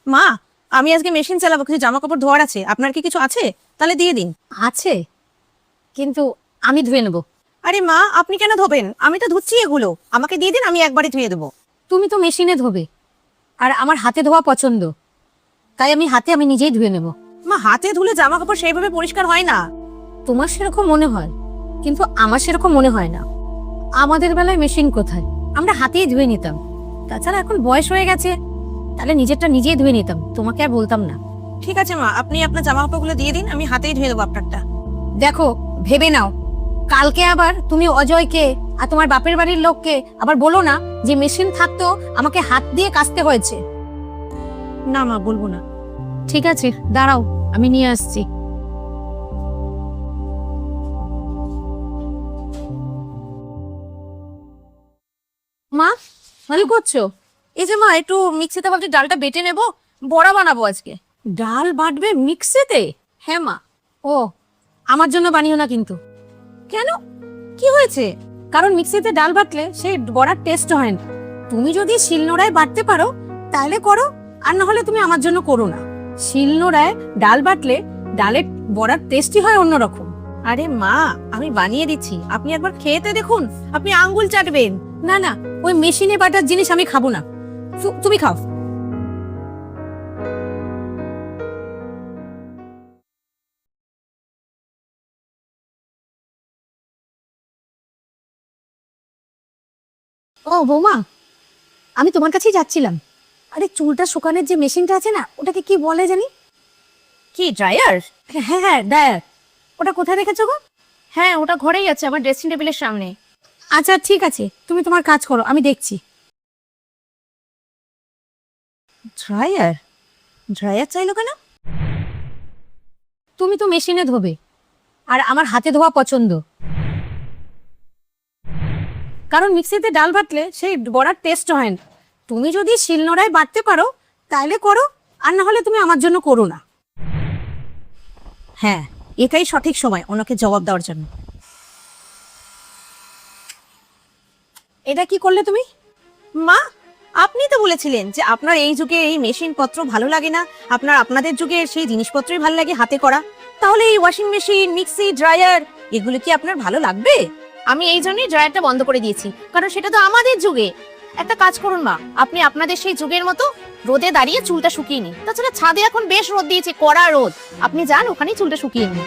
মা, আমি আজকে মেশিন চালাবো, কিছু জামা কাপড় ধোয়ার আছে, আপনার কি কিছু আছে? তাহলে দিয়ে দিন। আছে, কিন্তু আমি ধুয়ে নেব। আরে মা, আপনি কেন ধোবেন? আমি তো ধুচ্ছি এগুলো, আমাকে দিয়ে দিন, আমি একবারে ধুয়ে দেবো। তুমি তো মেশিনে ধোবে, আর আমার হাতে ধোয়া পছন্দ, তাই আমি নিজেই ধুয়ে নেব। মা, হাতে ধুলে জামা কাপড় সেইভাবে পরিষ্কার হয় না। তোমার সেরকম মনে হয়, কিন্তু আমার সেরকম মনে হয় না। আমাদের বেলায় মেশিন কোথায়, আমরা হাতেই ধুয়ে নিতাম। তাছাড়া এখন বয়স হয়ে গেছে, তাহলে নিজেরটা নিজেই ধুয়ে নিতাম, তোমাকে আর বলতাম না। ঠিক আছে মা, আপনি আপনার জামা কাপড়গুলো দিয়ে দিন, আমি হাতেই ধুয়ে দেবো আপনারটা। দেখো, ভেবে নাও, কালকে আবার তুমি অজয়কে আর তোমার বাপের বাড়ির লোককে আবার বলো না যে মেশিন থাকতেও আমাকে হাত দিয়ে কাচতে হয়েছে। না মা, বলবো না। ঠিক আছে, দাঁড়াও, আমি নিয়ে আসছি। মা, কি করছো? এই যে মা, একটু মিক্সিতে ভাবছি ডালটা বেটে নেবো, বড়া বানাবো আজকে। ডাল বাটবে মিক্সিতে? হ্যাঁ মা। ও, আমার জন্য বানিও না কিন্তু। কেন, কি হয়েছে? কারণ মিক্সিতে ডাল বাটলে সেই বড়ার টেস্ট হয় না। তুমি যদি শিলনোড়ায় বাটতে পারো তাহলে করো, আর না হলে তুমি আমার জন্য করো না। শিলনোড়ায় ডাল বাটলে ডালের বড়ার টেস্টই হয় অন্যরকম। আরে মা, আমি বানিয়ে দিচ্ছি, আপনি একবার খেতে দেখুন, আপনি আঙ্গুল চাটবেন। না না, ওই মেশিনে বাটার জিনিস আমি খাবো না, তুমি খাও। ও বৌমা, আমি তোমার কাছেই যাচ্ছিলাম। আরে চুলটা শুকানোর যে মেশিনটা আছে না, ওটাকে কি বলে জানি? কি, ড্রায়ার? হ্যাঁ হ্যাঁ, ড্রায়ার। ওটা কোথায় রেখেছো গো? হ্যাঁ, ওটা ঘরেই আছে, আমার ড্রেসিং টেবিলের সামনে। আচ্ছা ঠিক আছে, তুমি তোমার কাজ করো, আমি দেখছি। ড্রায়ার? ড্রায়ার চাইলো কেন? তুমি তো মেশিনে ধোবে, আর আমার হাতে ধোয়া পছন্দ, কারণ মিক্সিতে ডাল বাটলে সেই বড়ার টেস্ট হয় না। তুমি যদি শিলনোড়ায় বাটতে পারো তাহলে করো, আর না হলে তুমি আমার জন্য করো না। হ্যাঁ, এটাই সঠিক সময় ওনাকে জবাব দেওয়ার জন্য। এটা কি করলে তুমি? মা, আপনি তো বলেছিলেন যে আপনার এই যুগে এই মেশিন পত্র ভালো লাগে না, আপনাদের যুগে সেই জিনিসপত্রই ভালো লাগে হাতে করা। তাহলে এই ওয়াশিং মেশিন, মিক্সি, ড্রায়ার এগুলো কি আপনার ভালো লাগবে? আমি এই জন্যই ড্রায়ারটা বন্ধ করে দিয়েছি, কারণ সেটা তো আমাদের যুগে। একটা কাজ করুন মা, আপনি আপনাদের সেই যুগের মতো রোদে দাঁড়িয়ে চুলটা শুকিয়ে নিন। তাছাড়া ছাদে এখন বেশ রোদ দিয়েছে, কড়া রোদ, আপনি যান ওখানেই চুলটা শুকিয়ে নিন।